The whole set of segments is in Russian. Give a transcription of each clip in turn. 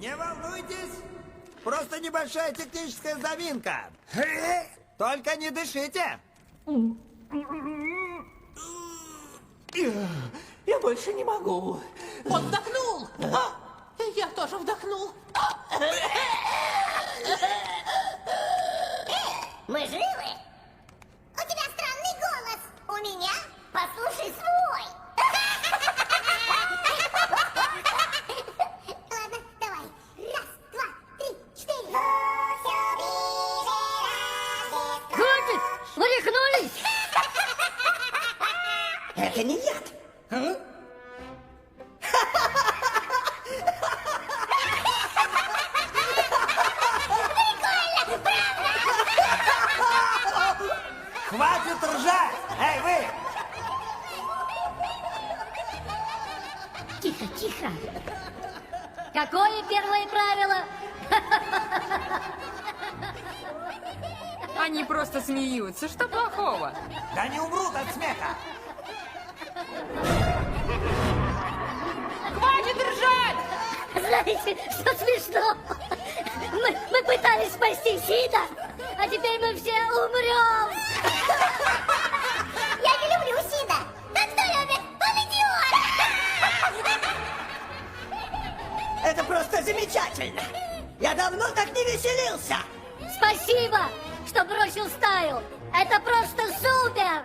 Не волнуйтесь, просто небольшая техническая заминка. Только не дышите. Я больше не могу. Он вдохнул! Я тоже вдохнул. Мы живы? У тебя странный голос. У меня? Послушай свой. Ладно, давай. Раз, два, три, четыре. Хватит! Вы рехнулись! Это не яд. Хватит ржать! Эй, вы! Тихо, тихо. Какое первое правило? Они просто смеются. Что плохого? Да не умрут от смеха! Хватит ржать! Знаете, что смешно? Мы пытались спасти Сида, а теперь мы все умрем. Я не люблю Сида. А кто любит? Он идиот. Это просто замечательно. Я давно так не веселился. Спасибо, что бросил стаю. Это просто супер.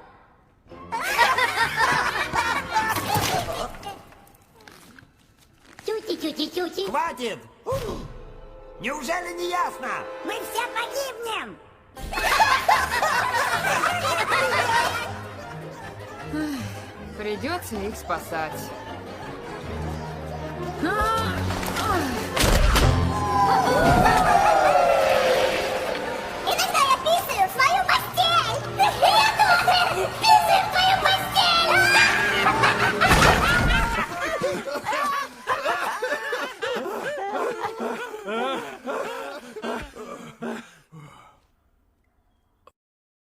Тюти-тюти-тюти. Хватит! Неужели не ясно? Мы все погибнем. Придется их спасать. А!